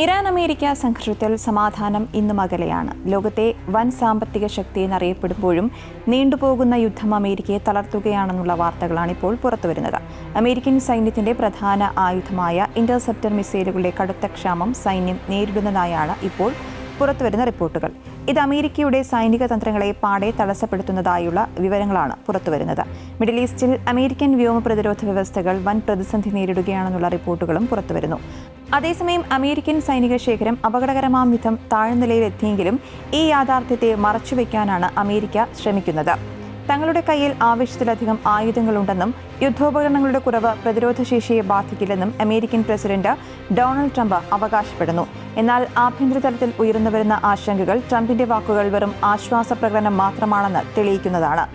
Iran America സംഘർഷത്തിൽ സമാധാനം ഇന്നും അകലെയാണ്. ലോകത്തെ വൻ സാമ്പത്തിക ശക്തി എന്നറിയപ്പെടുമ്പോഴും നീണ്ടുപോകുന്ന യുദ്ധം അമേരിക്കയെ തളർത്തുകയാണെന്നുള്ള വാർത്തകളാണ് ഇപ്പോൾ പുറത്തുവരുന്നത്. അമേരിക്കൻ സൈന്യത്തിന്റെ പ്രധാന ആയുധമായ ഇന്റർസെപ്റ്റർ മിസൈലുകളുടെ കടുത്ത ക്ഷാമം സൈന്യം നേരിടുന്നതായാണ് ഇപ്പോൾ പുറത്തുവരുന്ന റിപ്പോർട്ടുകൾ. ഇത് അമേരിക്കയുടെ സൈനിക തന്ത്രങ്ങളെ പാടെ തടസ്സപ്പെടുത്തുന്നതായുള്ള വിവരങ്ങളാണ് പുറത്തുവരുന്നത്. മിഡിൽ ഈസ്റ്റിൽ അമേരിക്കൻ വ്യോമ പ്രതിരോധ വ്യവസ്ഥകൾ വൻ പ്രതിസന്ധി നേരിടുകയാണെന്നുള്ള റിപ്പോർട്ടുകളും പുറത്തുവരുന്നു. അതേസമയം അമേരിക്കൻ സൈനിക ശേഖരം അപകടകരമാം വിധം താഴ്ന്ന നിലയിലെത്തിയെങ്കിലും ഈ യാഥാർത്ഥ്യത്തെ മറച്ചുവെക്കാനാണ് അമേരിക്ക ശ്രമിക്കുന്നത്. തങ്ങളുടെ കയ്യിൽ ആവശ്യത്തിലധികം ആയുധങ്ങളുണ്ടെന്നും യുദ്ധോപകരണങ്ങളുടെ കുറവ് പ്രതിരോധശേഷിയെ ബാധിക്കില്ലെന്നും അമേരിക്കൻ പ്രസിഡന്റ് ഡൊണാൾഡ് ട്രംപ് അവകാശപ്പെടുന്നു. എന്നാൽ ആഭ്യന്തര തലത്തിൽ ഉയർന്നുവരുന്ന ആശങ്കകൾ ട്രംപിന്റെ വാക്കുകൾ വെറും ആശ്വാസ പ്രകടനം മാത്രമാണെന്ന് തെളിയിക്കുന്നതാണ്.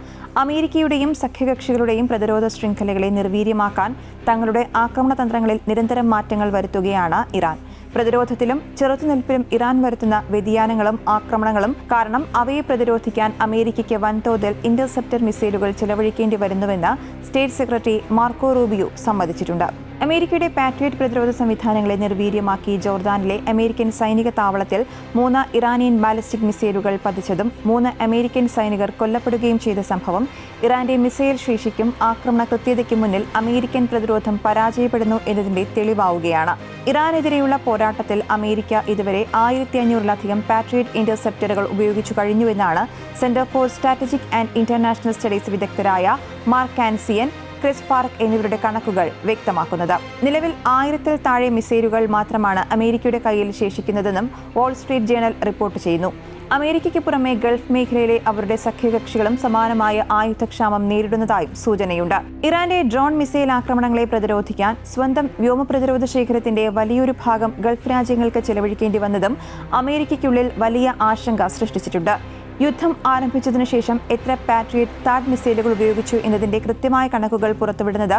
അമേരിക്കയുടെയും സഖ്യകക്ഷികളുടെയും പ്രതിരോധ ശൃംഖലകളെ നിർവീര്യമാക്കാൻ തങ്ങളുടെ ആക്രമണ തന്ത്രങ്ങളിൽ നിരന്തരം മാറ്റങ്ങൾ വരുത്തുകയാണ് ഇറാൻ. പ്രതിരോധത്തിലും ചെറുത്തുനിൽപ്പിലും ഇറാൻ വരുത്തുന്ന വ്യതിയാനങ്ങളും ആക്രമണങ്ങളും കാരണം അവയെ പ്രതിരോധിക്കാൻ അമേരിക്കയ്ക്ക് വൻതോതിൽ ഇന്റർസെപ്റ്റർ മിസൈലുകൾ ചെലവഴിക്കേണ്ടി വരുന്നുവെന്ന് സ്റ്റേറ്റ് സെക്രട്ടറി മാർക്കോ റൂബിയോ സമ്മതിച്ചിട്ടുണ്ട്. അമേരിക്കയുടെ പാട്രിയറ്റ് പ്രതിരോധ സംവിധാനങ്ങളെ നിർവീര്യമാക്കി ജോർദാനിലെ അമേരിക്കൻ സൈനിക താവളത്തിൽ 3 ഇറാനിയൻ ബാലിസ്റ്റിക് മിസൈലുകൾ പതിച്ചതും 3 അമേരിക്കൻ സൈനികർ കൊല്ലപ്പെടുകയും ചെയ്ത സംഭവം ഇറാന്റെ മിസൈൽ ശേഷിക്കും ആക്രമണ കൃത്യതയ്ക്കും മുന്നിൽ അമേരിക്കൻ പ്രതിരോധം പരാജയപ്പെടുന്നു എന്നതിന്റെ തെളിവാവുകയാണ്. ഇറാനെതിരെയുള്ള പോരാട്ടത്തിൽ അമേരിക്ക ഇതുവരെ 1500-ലധികം പാട്രിയറ്റ് ഇന്റർസെപ്റ്ററുകൾ ഉപയോഗിച്ചു കഴിഞ്ഞുവെന്നാണ് Center for Strategic and International Studies വിദഗ്ധരായ മാർക്ക് ആൻസിയൻ, ക്രിസ് പാർക്ക് എന്നിവരുടെ കണക്കുകൾ വ്യക്തമാക്കുന്നത്. നിലവിൽ 1000-ൽ താഴെ മിസൈലുകൾ മാത്രമാണ് അമേരിക്കയുടെ കയ്യിൽ ശേഷിക്കുന്നതെന്നും വാൾ സ്ട്രീറ്റ് ജേണൽ റിപ്പോർട്ട് ചെയ്യുന്നു. അമേരിക്കയ്ക്ക് പുറമെ ഗൾഫ് മേഖലയിലെ അവരുടെ സഖ്യകക്ഷികളും സമാനമായ ആയുധക്ഷാമം നേരിടുന്നതായും സൂചനയുണ്ട്. ഇറാന്റെ ഡ്രോൺ മിസൈൽ ആക്രമണങ്ങളെ പ്രതിരോധിക്കാൻ സ്വന്തം വ്യോമ പ്രതിരോധ ശേഖരത്തിന്റെ വലിയൊരു ഭാഗം ഗൾഫ് രാജ്യങ്ങൾക്ക് ചെലവഴിക്കേണ്ടി വന്നതും അമേരിക്കയ്ക്കുള്ളിൽ വലിയ ആശങ്ക സൃഷ്ടിച്ചിട്ടുണ്ട്. യുദ്ധം ആരംഭിച്ചതിനു ശേഷം എത്ര പാട്രിയറ്റ് താഡ് മിസൈലുകൾ ഉപയോഗിച്ചു എന്നതിന്റെ കൃത്യമായ കണക്കുകൾ പുറത്തുവിടുന്നത്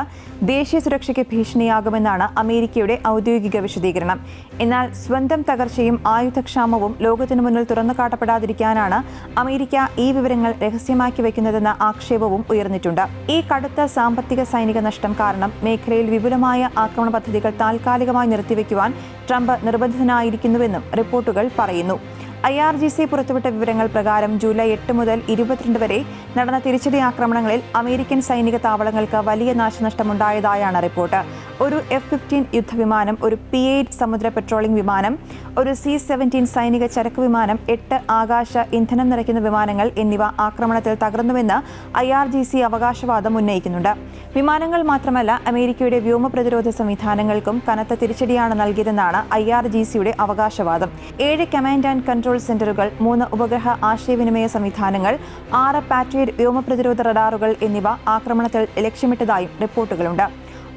ദേശീയ സുരക്ഷയ്ക്ക് ഭീഷണിയാകുമെന്നാണ് അമേരിക്കയുടെ ഔദ്യോഗിക വിശദീകരണം. എന്നാൽ സ്വന്തം തകർച്ചയും ആയുധക്ഷാമവും ലോകത്തിനു മുന്നിൽ തുറന്നു കാട്ടപ്പെടാതിരിക്കാനാണ് അമേരിക്ക ഈ വിവരങ്ങൾ രഹസ്യമാക്കി വയ്ക്കുന്നതെന്ന ആക്ഷേപവും ഉയർന്നിട്ടുണ്ട്. ഈ കടുത്ത സാമ്പത്തിക സൈനിക നഷ്ടം കാരണം മേഖലയിൽ വിപുലമായ ആക്രമണ പദ്ധതികൾ താൽക്കാലികമായി നിർത്തിവെക്കുവാൻ ട്രംപ് നിർബന്ധിതനായിരിക്കുന്നുവെന്നും റിപ്പോർട്ടുകൾ പറയുന്നു. IRGC പുറത്തുവിട്ട വിവരങ്ങൾ പ്രകാരം ജൂലൈ 8 മുതൽ 22 വരെ നടന്ന തിരിച്ചടി ആക്രമണങ്ങളിൽ അമേരിക്കൻ സൈനിക താവളങ്ങൾക്ക് വലിയ നാശനഷ്ടമുണ്ടായതായാണ് റിപ്പോർട്ട്. ഒരു F-15 യുദ്ധവിമാനം, ഒരു P-8 സമുദ്ര പെട്രോളിംഗ് വിമാനം, ഒരു C-17 സൈനിക ചരക്ക് വിമാനം, 8 ആകാശ ഇന്ധനം നിറയ്ക്കുന്ന വിമാനങ്ങൾ എന്നിവ ആക്രമണത്തിൽ തകർന്നുവെന്ന് IRGC അവകാശവാദം ഉന്നയിക്കുന്നുണ്ട്. വിമാനങ്ങൾ മാത്രമല്ല, അമേരിക്കയുടെ വ്യോമ പ്രതിരോധ സംവിധാനങ്ങൾക്കും കനത്ത തിരിച്ചടിയാണ് നൽകിയതെന്നാണ് IRGCയുടെ അവകാശവാദം. 7 കമാൻഡ് ആൻഡ് കൺട്രോൾ സെന്ററുകൾ, 3 ഉപഗ്രഹ ആശയവിനിമയ സംവിധാനങ്ങൾ, 6 പാട്രിയറ്റ് വ്യോമ പ്രതിരോധ റഡാറുകൾ എന്നിവ ആക്രമണത്തിൽ ലക്ഷ്യമിട്ടതായും റിപ്പോർട്ടുകളുണ്ട്.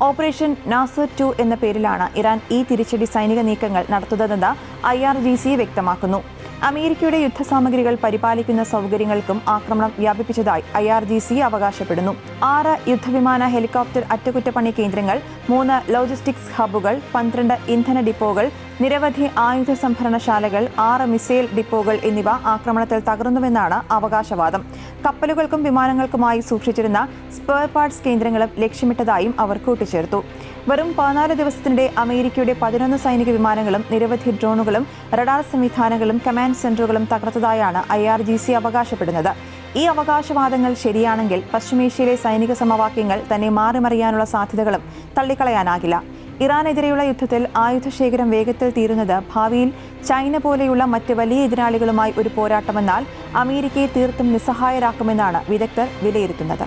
ഓപ്പറേഷൻ നാസർ 2 എന്ന പേരിലാണ് ഇറാൻ ഈ തിരിച്ചടി സൈനിക നീക്കങ്ങൾ നടത്തുന്നതെന്ന് IRGC വ്യക്തമാക്കുന്നു. അമേരിക്കയുടെ യുദ്ധസാമഗ്രികൾ പരിപാലിക്കുന്ന സൗകര്യങ്ങൾക്കും ആക്രമണം വ്യാപിപ്പിച്ചതായി IRGC അവകാശപ്പെടുന്നു. 6 യുദ്ധവിമാന ഹെലികോപ്റ്റർ അറ്റകുറ്റപ്പണി കേന്ദ്രങ്ങൾ, 3 ലോജിസ്റ്റിക്സ് ഹബ്ബുകൾ, 12 ഇന്ധന ഡിപ്പോകൾ, നിരവധി ആയുധ സംഭരണശാലകൾ, 6 മിസൈൽ ഡിപ്പോകൾ എന്നിവ ആക്രമണത്തിൽ തകർന്നുവെന്നാണ് അവകാശവാദം. കപ്പലുകൾക്കും വിമാനങ്ങൾക്കുമായി സൂക്ഷിച്ചിരുന്ന സ്പെയർ പാർട്സ് കേന്ദ്രങ്ങളും ലക്ഷ്യമിട്ടതായും അവർ കൂട്ടിച്ചേർത്തു. വെറും 14 ദിവസത്തിനിടെ അമേരിക്കയുടെ 11 സൈനിക വിമാനങ്ങളും നിരവധി ഡ്രോണുകളും റഡാർ സംവിധാനങ്ങളും കമാൻഡ് സെന്ററുകളും തകർത്തതായാണ് IRGC അവകാശപ്പെടുന്നത്. ഈ അവകാശവാദങ്ങൾ ശരിയാണെങ്കിൽ പശ്ചിമേഷ്യയിലെ സൈനിക സമവാക്യങ്ങൾ തന്നെ മാറിമറിയാനുള്ള സാധ്യതകളും തള്ളിക്കളയാനാകില്ല. ഇറാനെതിരെയുള്ള യുദ്ധത്തിൽ ആയുധശേഖരം വേഗത്തിൽ തീരുന്നത് ഭാവിയിൽ ചൈന പോലെയുള്ള മറ്റ് വലിയ എതിരാളികളുമായി ഒരു പോരാട്ടമെന്നാൽ അമേരിക്കയെ തീർത്തും നിസ്സഹായരാക്കുമെന്നാണ് വിദഗ്ധർ വിലയിരുത്തുന്നത്.